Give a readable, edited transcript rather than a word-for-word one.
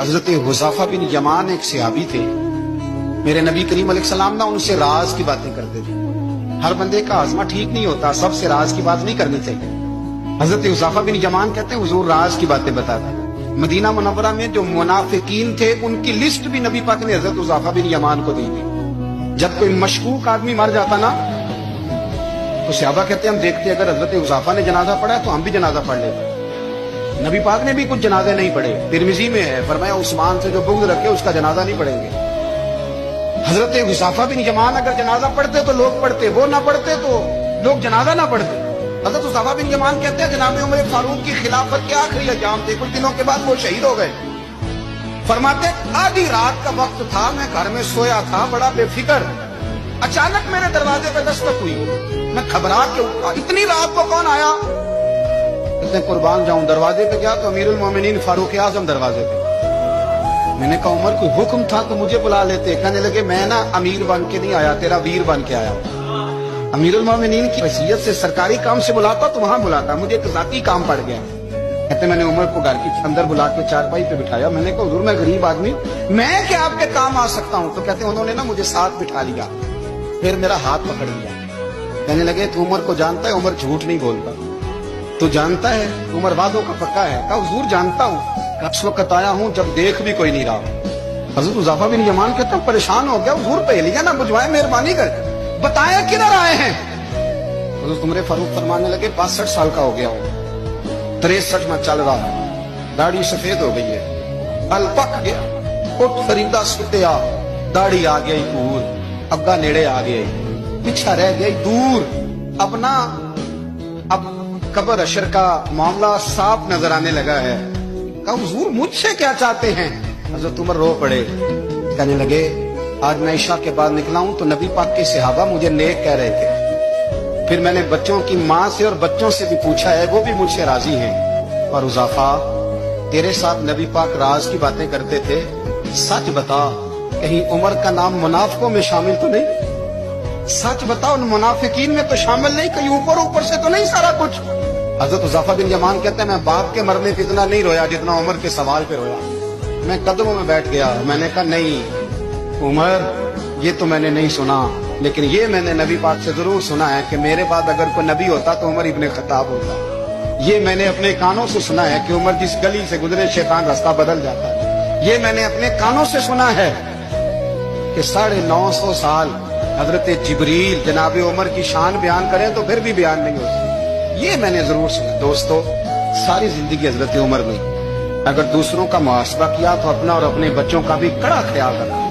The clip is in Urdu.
حضرت حذیفہ بن یمان ایک صحابی تھے، میرے نبی کریم علیہ السلام نہ ان سے راز کی باتیں کرتے تھے۔ ہر بندے کا آزما ٹھیک نہیں ہوتا، سب سے راز کی بات نہیں کرنی چاہیے۔ حضرت حذیفہ بن یمان کہتے ہیں حضور راز کی باتیں بتاتے ہیں۔ مدینہ منورہ میں جو منافقین تھے ان کی لسٹ بھی نبی پاک نے حضرت حذیفہ بن یمان کو دی تھی۔ جب کوئی مشکوک آدمی مر جاتا نا تو صحابہ کہتے ہیں ہم دیکھتے اگر حضرت حذیفہ نے جنازہ پڑھا ہے تو ہم بھی جنازہ پڑھ لیتے۔ نبی پاک نے بھی کچھ جنازے نہیں پڑھے، ترمذی میں ہے، فرمایا عثمان سے جو بغض رکھے اس کا جنازہ نہیں پڑھیں گے۔ حضرت حذیفہ بن یمان اگر جنازہ پڑھتے تو لوگ پڑھتے، وہ نہ پڑھتے تو لوگ جنازہ نہ پڑھتے۔ حضرت حذیفہ بن یمان کہتے ہیں جناب عمر فاروق کی خلافت کے آخری ایام تھے، کچھ دنوں کے بعد وہ شہید ہو گئے۔ فرماتے آدھی رات کا وقت تھا، میں گھر میں سویا تھا بڑا بے فکر، اچانک میرے دروازے پہ دستک ہوئی، میں گھبرا کے اٹھا، اتنی رات کو کون آیا؟ کہتے ہیں قربان جاؤں، دروازے پہ گیا تو امیر المومنین فاروق اعظم دروازے پہ۔ میں نے کہا عمر کوئی حکم تھا تو مجھے بلا لیتے۔ کہنے لگے میں نا امیر بن کے نہیں آیا، تیرا ویر بن کے آیا ہوں۔ امیر المومنین کی حیثیت سے سرکاری کام سے بلاتا تو وہاں بلاتا، مجھے ایک ذاتی کام پڑ گیا۔ کہتے میں نے عمر کو گھر کی اندر بلا کے چارپائی پہ بٹھایا، میں نے کہا حضور میں غریب آدمی، میں کیا آپ کے کام آ سکتا ہوں؟ تو کہتے ہیں انہوں نے نا مجھے ساتھ بٹھا لیا، پھر میرا ہاتھ پکڑ لیا، کہنے لگے تو عمر کو جانتا ہے؟ عمر جھوٹ نہیں بولتا، تو جانتا ہے عمر وعدوں کا پکا ہے؟ کہا حضور جانتا ہوں، اس وقت آیا ہوں جب دیکھ بھی کوئی نہیں رہا۔ حضرت حذیفہ بن یمان کہتا ہوں پریشان ہو گیا، حضور پہلے نہ بجھوائے، مہربانی کر بتائیں کدھر آئے ہیں؟ حضرت عمر فاروق فرمانے لگے 62 سال کا ہو گیا ہوں، 63 میں چل رہا ہے، داڑھی سفید ہو گئی ہے، بل پک گیا، اٹھ فریدا ستیا، داڑھی آ گئی دور، اگا نیڑے آ گئی، پیچھا رہ گئی دور، اب قبر اشر کا معاملہ صاف نظر آنے لگا ہے۔ کہا حضور مجھ سے کیا چاہتے ہیں؟ حضرت عمر رو پڑے، کہنے لگے آج میں عشاء کے بعد نکلا ہوں تو نبی پاک کے صحابہ مجھے نیک کہہ رہے تھے، پھر میں نے بچوں کی ماں سے اور بچوں سے بھی پوچھا ہے، وہ بھی مجھ سے راضی ہیں۔ اور حذیفہ تیرے ساتھ نبی پاک راز کی باتیں کرتے تھے، سچ بتا کہیں عمر کا نام منافقوں میں شامل تو نہیں؟ سچ بتا ان منافقین میں تو شامل نہیں، کہیں اوپر سے تو نہیں سارا کچھ؟ حضرت حذیفہ بن یمان کہتے ہیں میں باپ کے مرنے پہ اتنا نہیں رویا جتنا عمر کے سوال پہ رویا۔ میں قدموں میں بیٹھ گیا، میں نے کہا نہیں عمر یہ تو میں نے نہیں سنا، لیکن یہ میں نے نبی پاک سے ضرور سنا ہے کہ میرے بعد اگر کوئی نبی ہوتا تو عمر ابن خطاب ہوتا۔ یہ میں نے اپنے کانوں سے سنا ہے کہ عمر جس گلی سے گزرے شیطان راستہ بدل جاتا ہے۔ یہ میں نے اپنے کانوں سے سنا ہے کہ 950 سال حضرت جبریل جناب عمر کی شان بیان کریں تو پھر بھی بیان نہیں ہو سکتا۔ یہ میں نے ضرور سنا۔ دوستو ساری زندگی حضرت عمر میں اگر دوسروں کا محاسبہ کیا تو اپنا اور اپنے بچوں کا بھی کڑا خیال رکھا۔